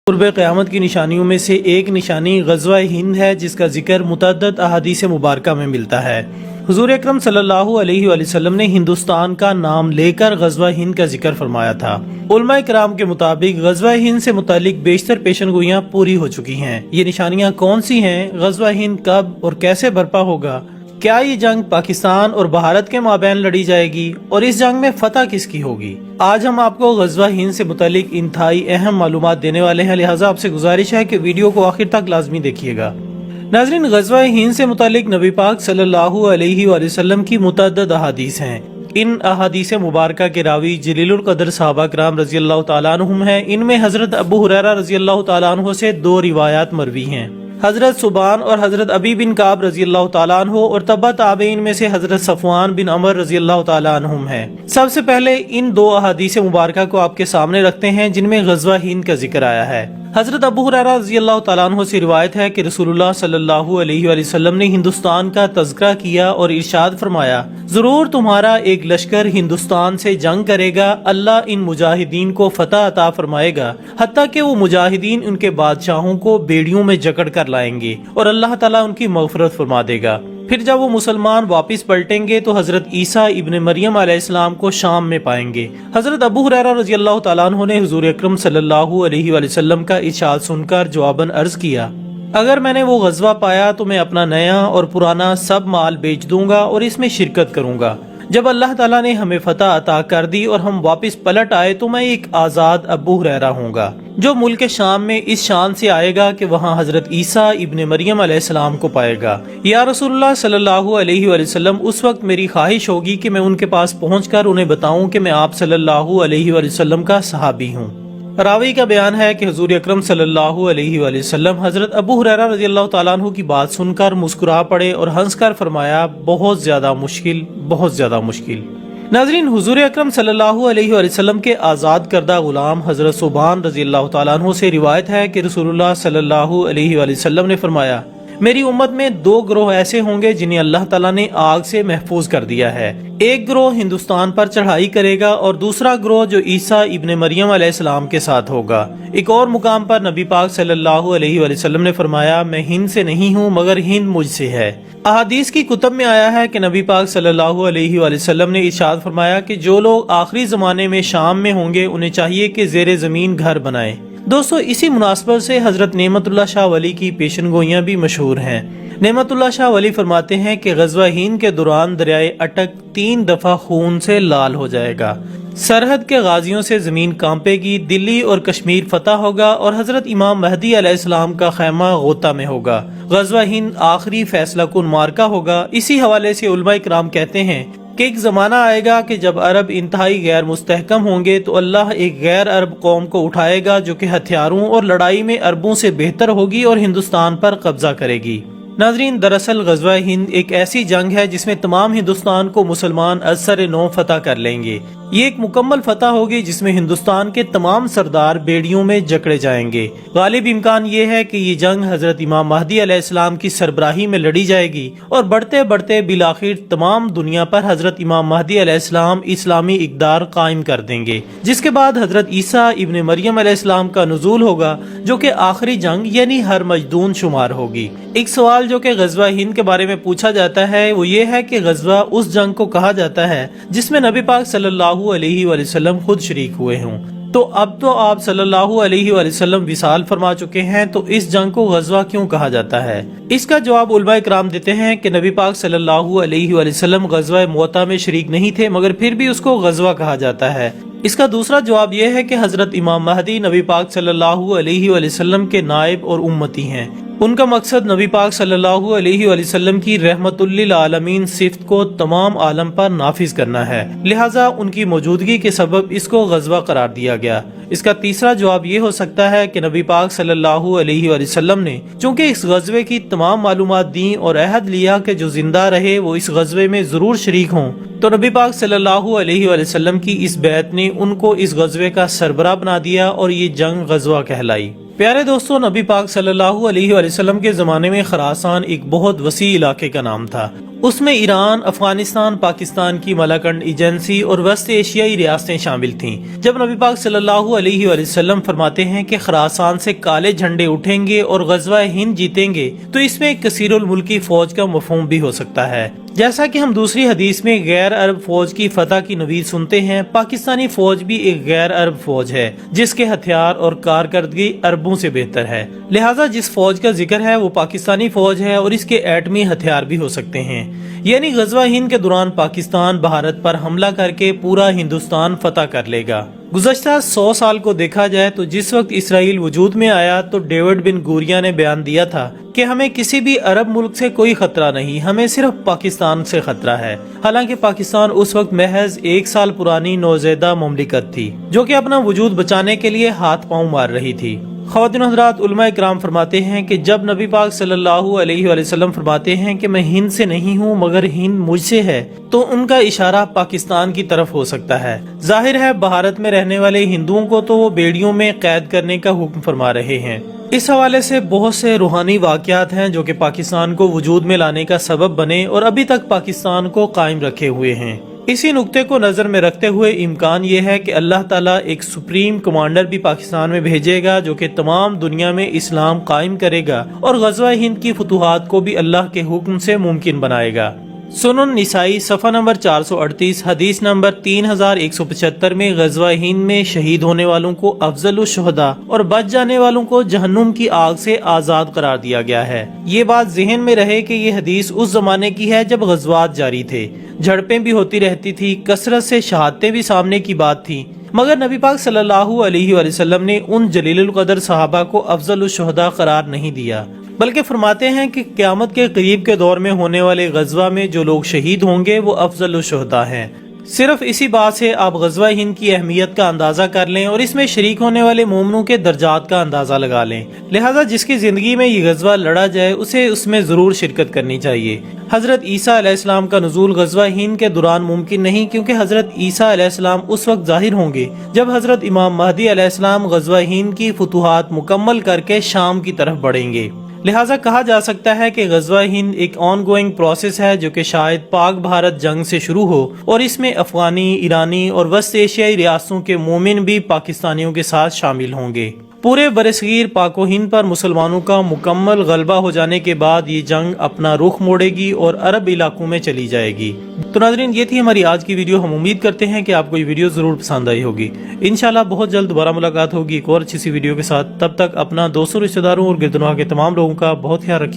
قرب قیامت کی نشانیوں میں سے ایک نشانی غزوہ ہند ہے، جس کا ذکر متعدد احادیث مبارکہ میں ملتا ہے۔ حضور اکرم صلی اللہ علیہ وآلہ وسلم نے ہندوستان کا نام لے کر غزوہ ہند کا ذکر فرمایا تھا۔ علماء کرام کے مطابق غزوہ ہند سے متعلق بیشتر پیشن گوئیاں پوری ہو چکی ہیں۔ یہ نشانیاں کون سی ہیں؟ غزوہ ہند کب اور کیسے برپا ہوگا؟ کیا یہ جنگ پاکستان اور بھارت کے مابین لڑی جائے گی اور اس جنگ میں فتح کس کی ہوگی؟ آج ہم آپ کو غزوہ ہند سے متعلق انتہائی اہم معلومات دینے والے ہیں، لہٰذا آپ سے گزارش ہے کہ ویڈیو کو آخر تک لازمی دیکھیے گا۔ ناظرین، غزوہ ہند سے متعلق نبی پاک صلی اللہ علیہ وآلہ وسلم کی متعدد احادیث ہیں۔ ان احادیث مبارکہ کے راوی جلیل القدر صحابہ کرام رضی اللہ تعالیٰ عنہم ہیں۔ ان میں حضرت ابو ہریرہ رضی اللہ تعالیٰ عنہ سے دو روایات مروی ہیں۔ حضرت ثوبان اور حضرت ابی بن کعب رضی اللہ تعالیٰ عنہ اور تبع تابعین میں سے حضرت صفوان بن عمر رضی اللہ تعالیٰ عنہم ہیں۔ سب سے پہلے ان دو احادیث مبارکہ کو آپ کے سامنے رکھتے ہیں جن میں غزوہ ہند کا ذکر آیا ہے۔ حضرت ابو ہریرہ رضی اللہ تعالیٰ عنہ سے روایت ہے کہ رسول اللہ صلی اللہ علیہ وآلہ وسلم نے ہندوستان کا تذکرہ کیا اور ارشاد فرمایا، ضرور تمہارا ایک لشکر ہندوستان سے جنگ کرے گا، اللہ ان مجاہدین کو فتح عطا فرمائے گا، حتیٰ کہ وہ مجاہدین ان کے بادشاہوں کو بیڑیوں میں جکڑ کر لائیں گے اور اللہ تعالیٰ ان کی مغفرت فرما دے گا۔ پھر جب وہ مسلمان واپس پلٹیں گے تو حضرت عیسیٰ ابن مریم علیہ السلام کو شام میں پائیں گے۔ حضرت ابو ہریرہ رضی اللہ تعالیٰ عنہ نے حضور اکرم صلی اللہ علیہ وآلہ وسلم کا ارشاد سن کر جواباً عرض کیا، اگر میں نے وہ غزوہ پایا تو میں اپنا نیا اور پرانا سب مال بیچ دوں گا اور اس میں شرکت کروں گا۔ جب اللہ تعالیٰ نے ہمیں فتح عطا کر دی اور ہم واپس پلٹ آئے تو میں ایک آزاد ابو ہریرہ ہوں گا جو ملک شام میں اس شان سے آئے گا کہ وہاں حضرت عیسیٰ ابن مریم علیہ السلام کو پائے گا۔ یا رسول اللہ صلی اللہ علیہ وآلہ وسلم، اس وقت میری خواہش ہوگی کہ میں ان کے پاس پہنچ کر انہیں بتاؤں کہ میں آپ صلی اللہ علیہ وآلہ وسلم کا صحابی ہوں۔ راوی کا بیان ہے کہ حضور اکرم صلی اللہ علیہ وآلہ وسلم حضرت ابو ہریرہ رضی اللہ تعالیٰ عنہ کی بات سن کر مسکرا پڑے اور ہنس کر فرمایا، بہت زیادہ مشکل، بہت زیادہ مشکل۔ ناظرین، حضور اکرم صلی اللہ علیہ وآلہ وسلم کے آزاد کردہ غلام حضرت ثوبان رضی اللہ تعالیٰ عنہ سے روایت ہے کہ رسول اللہ صلی اللہ علیہ وآلہ وسلم نے فرمایا، میری امت میں دو گروہ ایسے ہوں گے جنہیں اللہ تعالیٰ نے آگ سے محفوظ کر دیا ہے۔ ایک گروہ ہندوستان پر چڑھائی کرے گا اور دوسرا گروہ جو عیسیٰ ابن مریم علیہ السلام کے ساتھ ہوگا۔ ایک اور مقام پر نبی پاک صلی اللہ علیہ وآلہ وسلم نے فرمایا، میں ہند سے نہیں ہوں مگر ہند مجھ سے ہے۔ احادیث کی کتب میں آیا ہے کہ نبی پاک صلی اللہ علیہ وآلہ وسلم نے ارشاد فرمایا کہ جو لوگ آخری زمانے میں شام میں ہوں گے انہیں چاہیے کہ زیر زمین گھر بنائیں۔ دوستو، اسی مناسبت سے حضرت نعمت اللہ شاہ ولی کی پیشن گوئیاں بھی مشہور ہیں۔ نعمت اللہ شاہ ولی فرماتے ہیں کہ غزوہ ہند کے دوران دریائے اٹک 3 دفعہ خون سے لال ہو جائے گا، سرحد کے غازیوں سے زمین کانپے گی، دلی اور کشمیر فتح ہوگا اور حضرت امام مہدی علیہ السلام کا خیمہ غوطہ میں ہوگا۔ غزوہ ہند آخری فیصلہ کن مارکہ ہوگا۔ اسی حوالے سے علماء کرام کہتے ہیں کہ ایک زمانہ آئے گا کہ جب عرب انتہائی غیر مستحکم ہوں گے تو اللہ ایک غیر عرب قوم کو اٹھائے گا جو کہ ہتھیاروں اور لڑائی میں عربوں سے بہتر ہوگی اور ہندوستان پر قبضہ کرے گی۔ ناظرین، دراصل غزوہ ہند ایک ایسی جنگ ہے جس میں تمام ہندوستان کو مسلمان از سر نو فتح کر لیں گے۔ یہ ایک مکمل فتح ہوگی جس میں ہندوستان کے تمام سردار بیڑیوں میں جکڑے جائیں گے۔ غالب امکان یہ ہے کہ یہ جنگ حضرت امام مہدی علیہ السلام کی سربراہی میں لڑی جائے گی اور بڑھتے بڑھتے بالآخر تمام دنیا پر حضرت امام مہدی علیہ السلام اسلامی اقدار قائم کر دیں گے، جس کے بعد حضرت عیسیٰ ابن مریم علیہ السلام کا نزول ہوگا جو کہ آخری جنگ یعنی ہر مجدون شمار ہوگی۔ ایک سوال جو کہ غزوہ ہند کے بارے میں پوچھا جاتا ہے وہ یہ ہے کہ غزوہ اس جنگ کو کہا جاتا ہے جس میں نبی پاک صلی اللہ علیہ وآلہ وسلم خود شریک ہوئے ہوں۔ تو اب تو آپ صلی اللہ علیہ وآلہ وسلم وصال فرما چکے ہیں، تو اس جنگ کو غزوہ کیوں کہا جاتا ہے؟ اس کا جواب علماء کرام دیتے ہیں کہ نبی پاک صلی اللہ علیہ وآلہ وسلم غزوہ مؤتہ میں شریک نہیں تھے مگر پھر بھی اس کو غزوہ کہا جاتا ہے۔ اس کا دوسرا جواب یہ ہے کہ حضرت امام مہدی نبی پاک صلی اللہ علیہ وآلہ وسلم کے نائب اور امتی ہیں۔ ان کا مقصد نبی پاک صلی اللہ علیہ وآلہ وسلم کی رحمت للعالمین صفت کو تمام عالم پر نافذ کرنا ہے، لہٰذا ان کی موجودگی کے سبب اس کو غزوہ قرار دیا گیا۔ اس کا تیسرا جواب یہ ہو سکتا ہے کہ نبی پاک صلی اللہ علیہ وآلہ وسلم نے چونکہ اس غزوے کی تمام معلومات دیں اور عہد لیا کہ جو زندہ رہے وہ اس غزوے میں ضرور شریک ہوں، تو نبی پاک صلی اللہ علیہ وآلہ وسلم کی اس بیعت نے ان کو اس غزوے کا سربراہ بنا دیا اور یہ جنگ غزوہ کہلائی۔ پیارے دوستو، نبی پاک صلی اللہ علیہ وآلہ وسلم کے زمانے میں خراسان ایک بہت وسیع علاقے کا نام تھا۔ اس میں ایران، افغانستان، پاکستان کی ملاکنڈ ایجنسی اور وسط ایشیائی ریاستیں شامل تھیں۔ جب نبی پاک صلی اللہ علیہ وآلہ وسلم فرماتے ہیں کہ خراسان سے کالے جھنڈے اٹھیں گے اور غزوہ ہند جیتیں گے، تو اس میں ایک کثیر الملکی فوج کا مفہوم بھی ہو سکتا ہے۔ جیسا کہ ہم دوسری حدیث میں غیر عرب فوج کی فتح کی نوید سنتے ہیں، پاکستانی فوج بھی ایک غیر عرب فوج ہے جس کے ہتھیار اور کارکردگی عربوں سے بہتر ہے، لہٰذا جس فوج کا ذکر ہے وہ پاکستانی فوج ہے اور اس کے ایٹمی ہتھیار بھی ہو سکتے ہیں۔ یعنی غزوہ ہند کے دوران پاکستان بھارت پر حملہ کر کے پورا ہندوستان فتح کر لے گا۔ گزشتہ 100 سال کو دیکھا جائے تو جس وقت اسرائیل وجود میں آیا تو ڈیوڈ بن گوریا نے بیان دیا تھا کہ ہمیں کسی بھی عرب ملک سے کوئی خطرہ نہیں، ہمیں صرف پاکستان سے خطرہ ہے۔ حالانکہ پاکستان اس وقت محض 1 سال پرانی نوزائیدہ مملکت تھی جو کہ اپنا وجود بچانے کے لیے ہاتھ پاؤں مار رہی تھی۔ خواتین و حضرات، علماء کرام فرماتے ہیں کہ جب نبی پاک صلی اللہ علیہ وآلہ وسلم فرماتے ہیں کہ میں ہند سے نہیں ہوں مگر ہند مجھ سے ہے، تو ان کا اشارہ پاکستان کی طرف ہو سکتا ہے۔ ظاہر ہے بھارت میں رہنے والے ہندوؤں کو تو وہ بیڑیوں میں قید کرنے کا حکم فرما رہے ہیں۔ اس حوالے سے بہت سے روحانی واقعات ہیں جو کہ پاکستان کو وجود میں لانے کا سبب بنے اور ابھی تک پاکستان کو قائم رکھے ہوئے ہیں۔ اسی نقطے کو نظر میں رکھتے ہوئے امکان یہ ہے کہ اللہ تعالیٰ ایک سپریم کمانڈر بھی پاکستان میں بھیجے گا جو کہ تمام دنیا میں اسلام قائم کرے گا اور غزوہ ہند کی فتوحات کو بھی اللہ کے حکم سے ممکن بنائے گا۔ سنن نسائی صفحہ نمبر 438 حدیث نمبر 3175 میں غزوہ ہند میں شہید ہونے والوں کو افضل الشہداء اور بچ جانے والوں کو جہنم کی آگ سے آزاد قرار دیا گیا ہے۔ یہ بات ذہن میں رہے کہ یہ حدیث اس زمانے کی ہے جب غزوات جاری تھے، جھڑپیں بھی ہوتی رہتی تھی، کثرت سے شہادتیں بھی سامنے کی بات تھی، مگر نبی پاک صلی اللہ علیہ وآلہ وسلم نے ان جلیل القدر صحابہ کو افضل الشہداء قرار نہیں دیا، بلکہ فرماتے ہیں کہ قیامت کے قریب کے دور میں ہونے والے غزوہ میں جو لوگ شہید ہوں گے وہ افضل الشہداء ہیں۔ صرف اسی بات سے آپ غزوہ ہند کی اہمیت کا اندازہ کر لیں اور اس میں شریک ہونے والے مومنوں کے درجات کا اندازہ لگا لیں، لہٰذا جس کی زندگی میں یہ غزوہ لڑا جائے اسے اس میں ضرور شرکت کرنی چاہیے۔ حضرت عیسیٰ علیہ السلام کا نزول غزوہ ہند کے دوران ممکن نہیں، کیونکہ حضرت عیسیٰ علیہ السلام اس وقت ظاہر ہوں گے جب حضرت امام مہدی علیہ السلام غزوہ ہند کی فتوحات مکمل کر کے شام کی طرف بڑھیں گے۔ لہٰذا کہا جا سکتا ہے کہ غزوہ ہند ایک آن گوئنگ پروسیس ہے جو کہ شاید پاک بھارت جنگ سے شروع ہو اور اس میں افغانی، ایرانی اور وسط ایشیائی ریاستوں کے مومن بھی پاکستانیوں کے ساتھ شامل ہوں گے۔ پورے برصغیر پاک و ہند پر مسلمانوں کا مکمل غلبہ ہو جانے کے بعد یہ جنگ اپنا رخ موڑے گی اور عرب علاقوں میں چلی جائے گی۔ تو ناظرین، یہ تھی ہماری آج کی ویڈیو۔ ہم امید کرتے ہیں کہ آپ کو یہ ویڈیو ضرور پسند آئی ہوگی۔ انشاءاللہ بہت جلد دوبارہ ملاقات ہوگی ایک اور اچھی سی ویڈیو کے ساتھ۔ تب تک اپنا دوستوں، رشتہ داروں اور گردنواہ کے تمام لوگوں کا بہت خیال رکھیے۔